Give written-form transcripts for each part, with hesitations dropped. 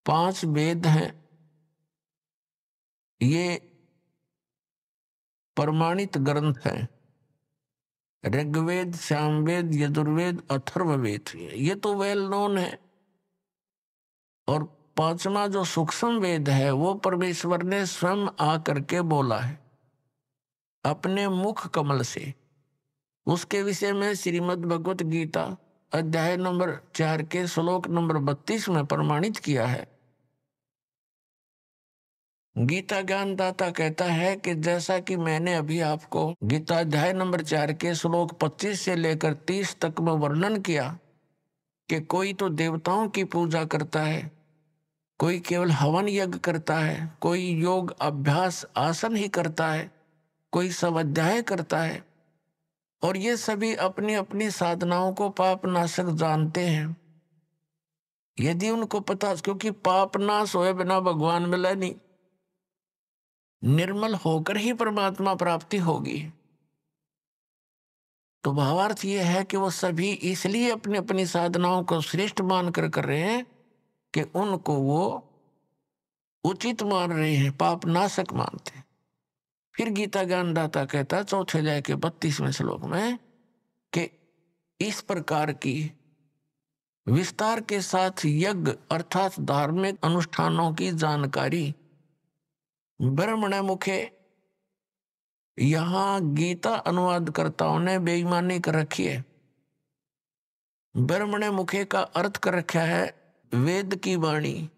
5 वेद हैं, ये प्रमाणित ग्रंथ हैं। ऋग्वेद, सामवेद, यजुर्वेद, अथर्ववेद, ये तो वेल नोन है। और 5वां जो सूक्ष्म वेद है वो परमेश्वर ने स्वयं आकर के बोला है अपने मुख कमल से। उसके विषय में श्रीमद् भगवत गीता अध्याय नंबर 4 के श्लोक नंबर 32 में प्रमाणित किया है। गीता ज्ञानदाता कहता है कि जैसा कि मैंने अभी आपको गीता अध्याय नंबर 4 के श्लोक 25 से लेकर 30 तक में वर्णन किया कि कोई तो देवताओं की पूजा करता है, कोई केवल हवन यज्ञ करता है, कोई योग अभ्यास आसन ही करता है, कोई स्वाध्याय करता है, और ये सभी अपनी अपनी साधनाओं को पाप नाशक जानते हैं। यदि उनको पता, क्योंकि पाप नाश होए बिना भगवान मिला नहीं, निर्मल होकर ही परमात्मा प्राप्ति होगी। तो भावार्थ ये है कि वो सभी इसलिए अपनी अपनी साधनाओं को श्रेष्ठ मानकर कर रहे हैं कि उनको वो उचित मान रहे हैं, पाप नाशक मानते हैं। फिर गीता ज्ञानदाता कहता चौथे अध्याय के 32वें श्लोक में कि इस प्रकार की विस्तार के साथ यज्ञ अर्थात धार्मिक अनुष्ठानों की जानकारी ब्रह्मण मुखे, यहां गीता अनुवादकर्ताओं ने बेईमानी कर रखी है। ब्रह्मण मुखे का अर्थ कर रखा है वेद की वाणी।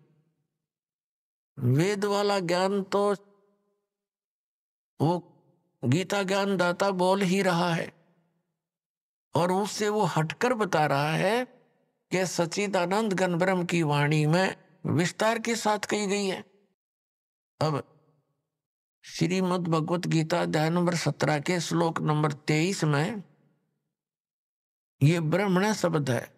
वेद वाला ज्ञान तो वो गीता ज्ञानदाता बोल ही रहा है, और उससे वो हटकर बता रहा है कि सच्चिदानंद घन ब्रह्म की वाणी में विस्तार के साथ कही गई है। अब श्रीमद् भगवत गीता अध्याय नंबर 17 के श्लोक नंबर 23 में ये ब्रह्मण शब्द है,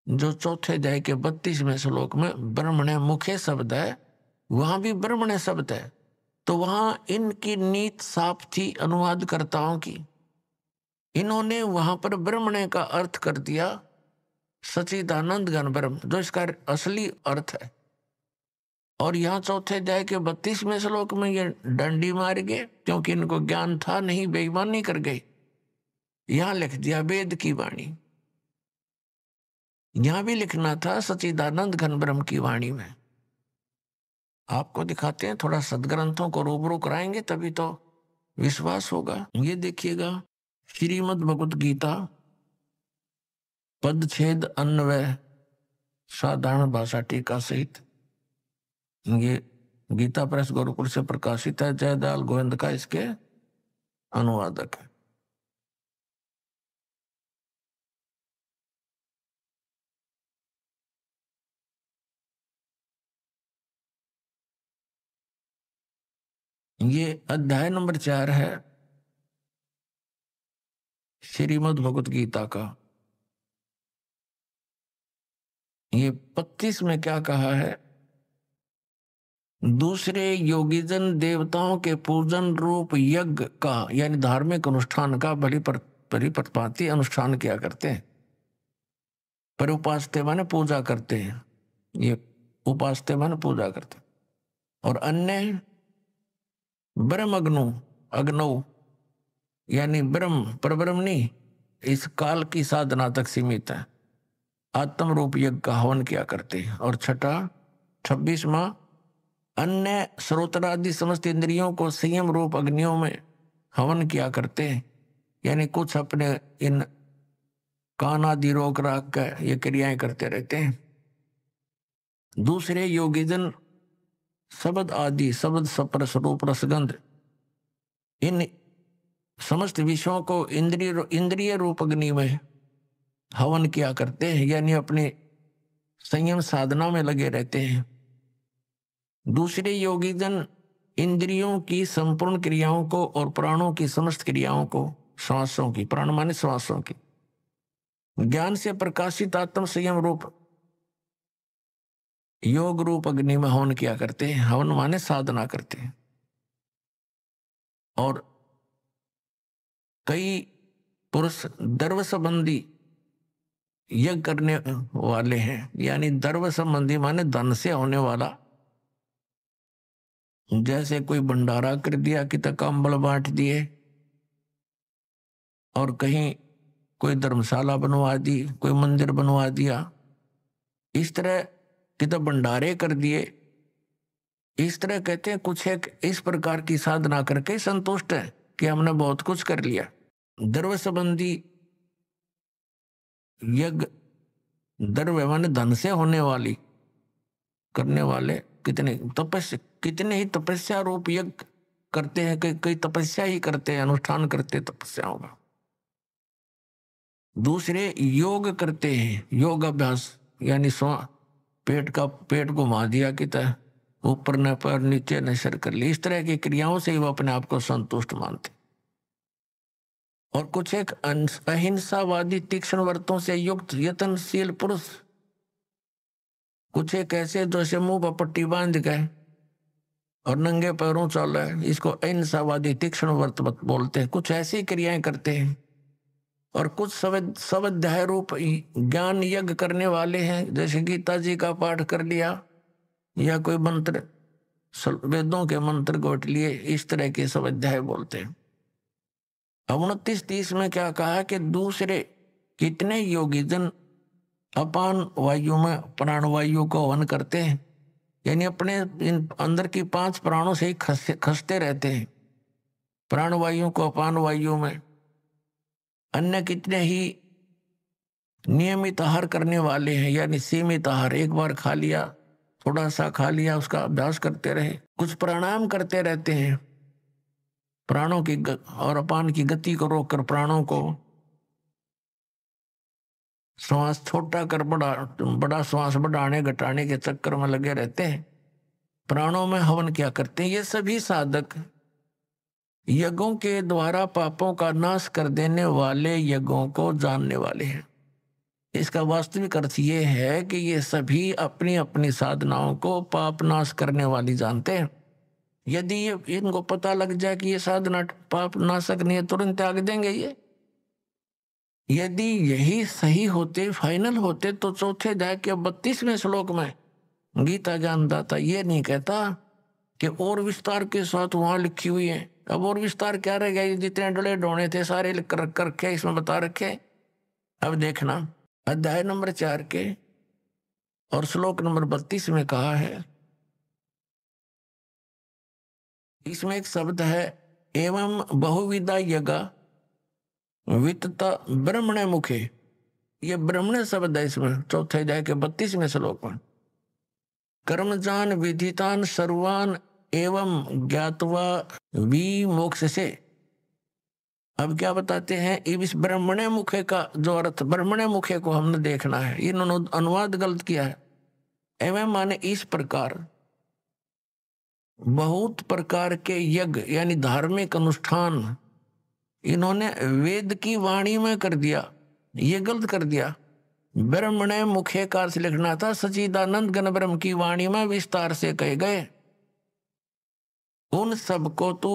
जो चौथे अध्याय के 32वें श्लोक में ब्रह्मण मुखे शब्द है, वहां भी ब्रह्मण शब्द है। तो वहां इनकी नीत साफ थी अनुवादकर्ताओं की। इन्होंने वहां पर ब्रह्मण का अर्थ कर दिया सच्चिदानंद घन ब्रह्म, जो इसका असली अर्थ है। और यहाँ चौथे अध्याय के 32वें श्लोक में ये डंडी मार गए, क्योंकि इनको ज्ञान था नहीं, बेईमानी कर गए। यहां लिख दिया वेद की वाणी, यहां भी लिखना था सच्चिदानंद घन ब्रह्म की वाणी में। आपको दिखाते हैं, थोड़ा सदग्रंथों को रूबरू कराएंगे तभी तो विश्वास होगा। ये देखिएगा श्रीमद् भगवत गीता पदछेद अन्वय साधारण भाषा टीका सहित, ये गीता प्रेस गोरखपुर से प्रकाशित है। जयदयाल गोविंद का इसके अनुवादक है। ये अध्याय नंबर 4 है श्रीमद् भगवत गीता का। ये 25 में क्या कहा है, दूसरे योगीजन देवताओं के पूजन रूप यज्ञ का यानी धार्मिक अनुष्ठान का परिपथपाती अनुष्ठान किया करते हैं। पर उपासते माने पूजा करते हैं, ये उपासते माने पूजा करते हैं। और अन्य ब्रह्म अग्नौ यानी ब्रह्म परब्रह्म नहीं, इस काल की साधना तक सीमित है, आत्म रूप यज्ञ का हवन किया करते हैं। और छठा 26वां अन्य श्रोत्रादि समस्त इंद्रियों को संयम रूप अग्नियों में हवन किया करते हैं, यानी कुछ अपने इन कान आदि रोक राख कर ये क्रियाएं करते रहते हैं। दूसरे योगीजन शब्द आदि शब्द सप्रस रूप रसगंध इन समस्त विषयों को इंद्रिय रूप अग्नि में हवन किया करते हैं, यानी अपने संयम साधना में लगे रहते हैं। दूसरे योगीजन इंद्रियों की संपूर्ण क्रियाओं को और प्राणों की समस्त क्रियाओं को, श्वासों की, प्राण माने श्वासों की, ज्ञान से प्रकाशित आत्म संयम रूप योग रूप अग्नि में हवन किया करते हैं। हवन माने साधना करते हैं। और कई पुरुष दर्व संबंधी यज्ञ करने वाले हैं, यानी द्रव्य संबंधी माने धन से होने वाला। जैसे कोई भंडारा कर दिया कि तक कंबल बांट दिए, और कहीं कोई धर्मशाला बनवा दी, कोई मंदिर बनवा दिया, इस तरह कि तो भंडारे कर दिए। इस तरह कहते हैं कुछ एक इस प्रकार की साधना करके संतुष्ट है कि हमने बहुत कुछ कर लिया। द्रव्य संबंधी यज्ञ, द्रव्य माने धन से होने वाली करने वाले कितने ही तपस्या रूप यज्ञ करते हैं, कई तपस्या ही करते हैं, अनुष्ठान करते तपस्याओं का। दूसरे योग करते हैं, योग अभ्यास, यानी पेट घुमा दिया कि ऊपर न पर नीचे न सर कर ली, इस तरह की क्रियाओं से ही वो अपने आप को संतुष्ट मानते। और कुछ एक अहिंसावादी तीक्ष्ण व्रतों से युक्त यत्नशील पुरुष, कुछ एक ऐसे जैसे मुंह पर पट्टी बांध गए और नंगे पैरों चल रहे हैं, इसको अहिंसावादी तीक्ष्ण व्रत बोलते हैं। कुछ ऐसी क्रियाएं करते हैं। और कुछ स्वाध्याय रूप ज्ञान यज्ञ करने वाले हैं, जैसे गीता जी का पाठ कर लिया या कोई मंत्र, वेदों के मंत्र गोट लिए, इस तरह के स्वाध्याय बोलते हैं। 29-30 में क्या कहा कि दूसरे कितने योगी जन अपान वायु में प्राणवायु को हवन करते हैं, यानी अपने इन अंदर की 5 प्राणों से ही खसते रहते हैं, प्राणवायु को अपान वायु में। अन्य कितने ही नियमित आहार करने वाले हैं, यानी सीमित आहार, एक बार खा लिया, थोड़ा सा खा लिया, उसका अभ्यास करते रहे। कुछ प्राणायाम करते रहते हैं, प्राणों की और अपान की गति को रोककर प्राणों को श्वास छोटा कर बड़ा श्वास बढ़ाने घटाने के चक्कर में लगे रहते हैं। प्राणों में हवन क्या करते हैं। ये सभी साधक यज्ञों के द्वारा पापों का नाश कर देने वाले यज्ञों को जानने वाले हैं। इसका वास्तविक अर्थ ये है कि ये सभी अपनी अपनी साधनाओं को पाप नाश करने वाली जानते हैं। यदि ये इनको पता लग जाए कि ये साधना पाप नाशक नहीं है, तुरंत त्याग देंगे ये। यदि यही सही होते, फाइनल होते, तो चौथे अध्याय के 32वें श्लोक में गीता ज्ञानदाता ये नहीं कहता कि और विस्तार के साथ वहां लिखी हुई है। अब और विस्तार क्या रह गया, जितने डले डोने थे सारे लिख कर रखे, इसमें बता रखे। अब देखना अध्याय नंबर 4 के और श्लोक नंबर 32 में कहा है, इसमें एक शब्द है एवं बहुविधा यज्ञ वित्त ब्रह्मणे मुखे। ये ब्रह्मणे शब्द है इसमें, चौथे अध्याय के 32वें श्लोक में। कर्मजान विधितान सर्वान एवं ज्ञातवा विमोक्ष से। अब क्या बताते हैं, इस ब्रह्मणे मुखे का जो अर्थ, ब्रह्मणे मुखे को हमने देखना है, इन्होंने अनुवाद गलत किया है। एवं माने इस प्रकार, बहुत प्रकार के यज्ञ यानी धार्मिक अनुष्ठान इन्होंने वेद की वाणी में कर दिया, ये गलत कर दिया। ब्रह्मणे मुखे का अर्थ लिखना था सच्चिदानंद घन ब्रह्म की वाणी में विस्तार से कहे गए। उन सबको तो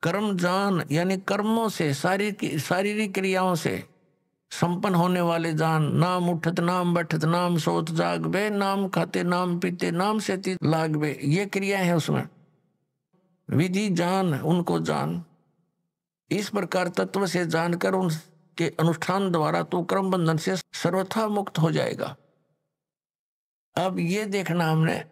कर्म जान यानी कर्मों से, शारीरिक क्रियाओं से संपन्न होने वाले जान। नाम उठत नाम बैठत नाम सोत जागबे, नाम खाते नाम पीते नाम से लागबे, ये क्रिया है उसमें। विधि जान, उनको जान। इस प्रकार तत्व से जानकर उनके अनुष्ठान द्वारा तो कर्म बंधन से सर्वथा मुक्त हो जाएगा। अब ये देखना, हमने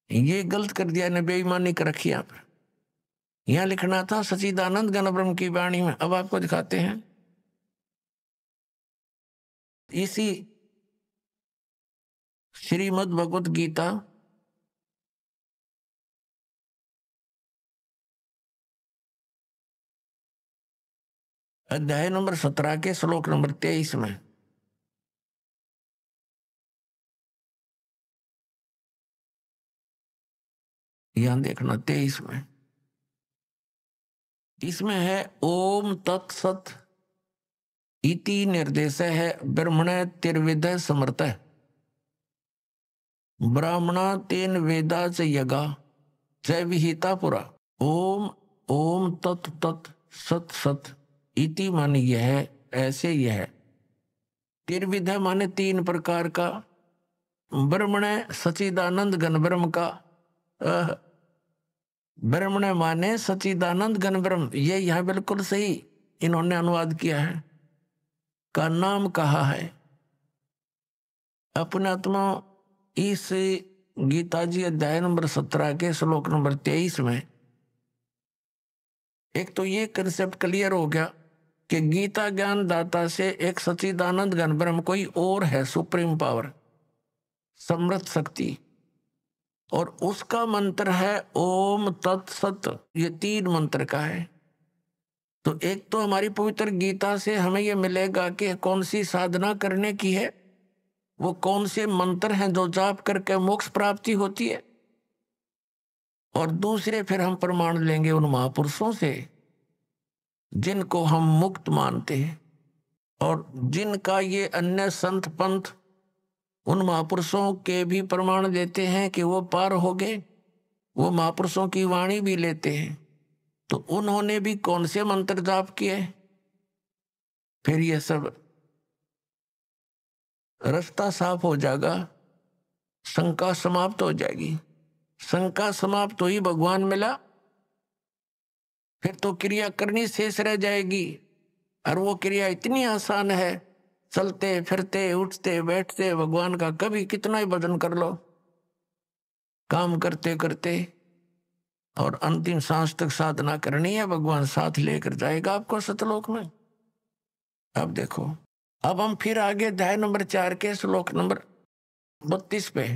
ये गलत कर दिया, ने बेईमानी कर रखी। यहां लिखना था सच्चिदानंद घन ब्रह्म की वाणी में। अब आपको दिखाते हैं इसी श्रीमद् भगवत गीता अध्याय नंबर 17 के श्लोक नंबर 23 में। यहां देखना 23 में, इसमें है ओम तत्सत इति निर्देश है ब्रह्मण तिर्विद समर्थ ब्राह्मणा तेन वेदा च यगा च विहिता पुरा। ओम ओम तत् तत् सत सत इति माने यह, ऐसे यह। त्रिविध माने तीन प्रकार का। ब्रह्मण सचिदानंद घन ब्रह्म का। ब्रह्मण माने सचिदानंद घन ब्रह्म, ये यहाँ बिल्कुल सही इन्होंने अनुवाद किया है, का नाम कहा है। अपने आत्मा इस गीता जी अध्याय नंबर 17 के श्लोक नंबर 23 में एक तो ये कंसेप्ट क्लियर हो गया कि गीता ज्ञान दाता से एक सच्चिदानंद घन ब्रह्म कोई और है, सुप्रीम पावर, समृद्ध शक्ति, और उसका मंत्र है ओम तत्सत। ये तीन मंत्र का है। तो एक तो हमारी पवित्र गीता से हमें ये मिलेगा कि कौन सी साधना करने की है, वो कौन से मंत्र हैं जो जाप करके मोक्ष प्राप्ति होती है, और दूसरे फिर हम प्रमाण लेंगे उन महापुरुषों से जिनको हम मुक्त मानते हैं और जिनका ये अन्य संत पंथ उन महापुरुषों के भी प्रमाण देते हैं कि वो पार हो गए। वो महापुरुषों की वाणी भी लेते हैं, तो उन्होंने भी कौन से मंत्र जाप किए। फिर ये सब रास्ता साफ हो जाएगा, शंका समाप्त हो जाएगी। शंका समाप्त हुई, भगवान मिला, फिर तो क्रिया करनी शेष रह जाएगी। और वो क्रिया इतनी आसान है, चलते फिरते उठते बैठते भगवान का कभी कितना ही भजन कर लो, काम करते करते, और अंतिम सांस तक साधना करनी है, भगवान साथ लेकर जाएगा आपको सतलोक में। अब देखो, अब हम फिर आगे अध्याय नंबर 4 के श्लोक नंबर 32 पे,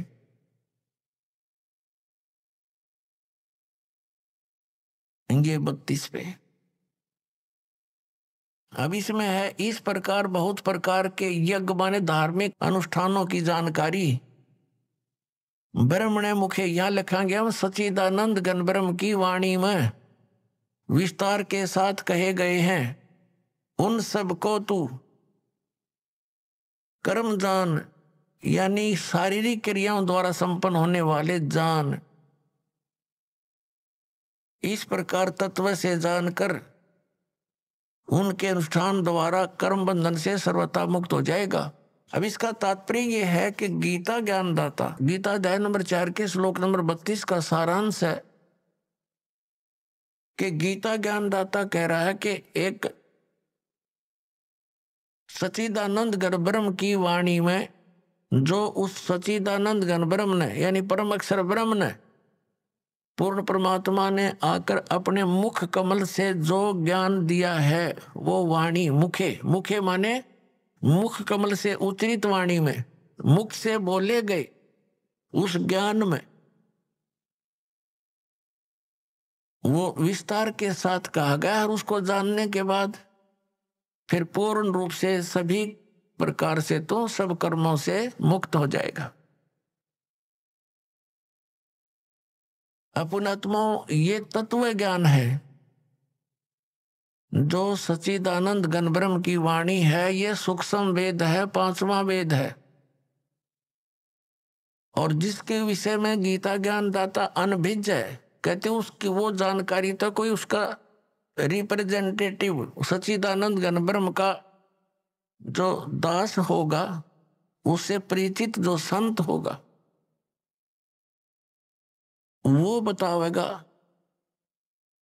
ये 32 पे, अब इसमें है इस प्रकार बहुत प्रकार के यज्ञ माने धार्मिक अनुष्ठानों की जानकारी ब्रह्मणे मुखे यहां लिखेंगे हम सच्चिदानंद घन ब्रह्म की वाणी में विस्तार के साथ कहे गए हैं। उन सब को तू कर्म जान, यानी शारीरिक क्रियाओं द्वारा संपन्न होने वाले जान। इस प्रकार तत्व से जानकर उनके अनुष्ठान द्वारा कर्म बंधन से सर्वथा मुक्त हो जाएगा। अब इसका तात्पर्य यह है कि गीता ज्ञानदाता, गीता अध्याय नंबर 4 के श्लोक नंबर 32 का सारांश है कि गीता ज्ञानदाता कह रहा है कि एक सच्चिदानंद घन ब्रह्म की वाणी में, जो उस सच्चिदानंद घन ब्रह्म ने यानी परम अक्षर ब्रह्म ने, पूर्ण परमात्मा ने आकर अपने मुख कमल से जो ज्ञान दिया है, वो वाणी मुखे, मुखे माने मुख कमल से उच्चरित वाणी में, मुख से बोले गए उस ज्ञान में वो विस्तार के साथ कहा गया, और उसको जानने के बाद फिर पूर्ण रूप से सभी प्रकार से तो सब कर्मों से मुक्त हो जाएगा। अपनात्मा ये तत्व ज्ञान है जो सच्चिदानंद घन ब्रह्म की वाणी है। ये सूक्ष्म वेद है, 5वां वेद है, और जिसके विषय में गीता ज्ञान दाता अनभिज्ञ है, कहते हैं उसकी वो जानकारी तो कोई उसका रिप्रेजेंटेटिव सच्चिदानंद घन ब्रह्म का जो दास होगा, उससे परिचित जो संत होगा, वो बतावेगा।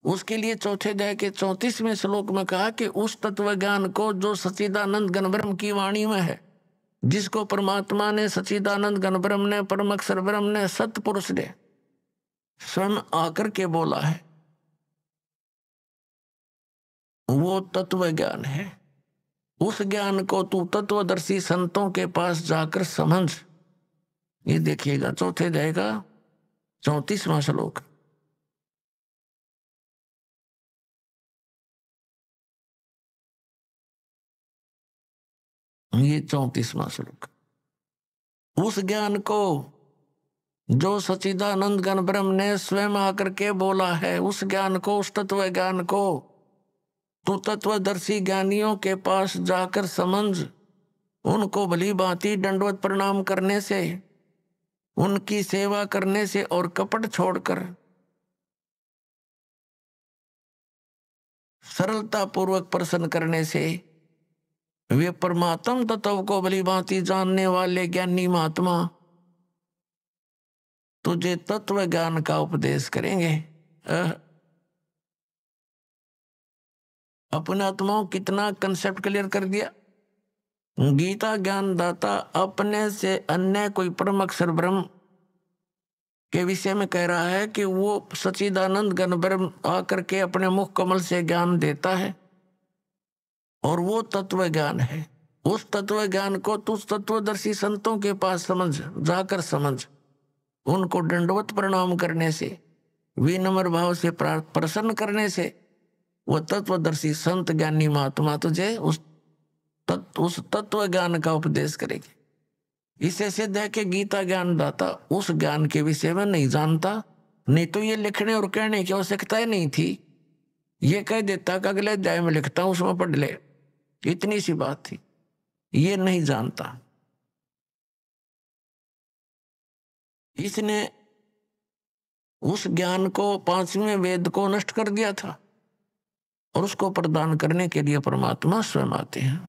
उसके लिए चौथे अध्याय के 34वें श्लोक में कहा कि उस तत्व ज्ञान को जो सच्चिदानंद घन ब्रह्म की वाणी में है, जिसको परमात्मा ने, सच्चिदानंद घन ब्रह्म ने, परम अक्षर ब्रह्म ने, सतपुरुष ने स्वयं आकर के बोला है, वो तत्व ज्ञान है। उस ज्ञान को तू तत्वदर्शी संतों के पास जाकर समझ। ये देखिएगा चौथे अध्याय का 34वां श्लोक। ये 34वां श्लोक। उस ज्ञान को जो सच्चिदानंद घन ब्रह्म ने स्वयं आकर के बोला है, उस ज्ञान को, उस तत्व ज्ञान को तू तत्वदर्शी ज्ञानियों के पास जाकर समझ। उनको भली भांति दंडवत प्रणाम करने से, उनकी सेवा करने से और कपट छोड़कर सरलता पूर्वक प्रश्न करने से वे परमात्म तत्व को भली भांति जानने वाले ज्ञानी महात्मा तुझे तत्व ज्ञान का उपदेश करेंगे। अपने आत्माओं कितना कंसेप्ट क्लियर कर दिया। गीता ज्ञान दाता अपने से अन्य कोई परम अक्षर ब्रह्म के विषय में कह रहा है कि वो सच्चिदानंद घन ब्रह्म आकर के अपने मुख कमल से ज्ञान देता है और वो तत्व ज्ञान है। उस तत्व ज्ञान को तू तत्वदर्शी संतों के पास समझ, जाकर समझ, उनको दंडवत प्रणाम करने से, विनम्र भाव से प्रसन्न करने से वो तत्वदर्शी संत ज्ञानी महात्मा तुझे उस तत्व ज्ञान का उपदेश करेगी। इसे सिद्ध है कि गीता ज्ञान दाता उस ज्ञान के विषय में नहीं जानता, नहीं तो ये लिखने और कहने की आवश्यकता ही नहीं थी। ये कह देता कि अगले अध्याय में लिखता हूं, उसमें पढ़ ले, इतनी सी बात थी। ये नहीं जानता, इसने उस ज्ञान को, पांचवें वेद को नष्ट कर दिया था और उसको प्रदान करने के लिए परमात्मा स्वयं आते हैं।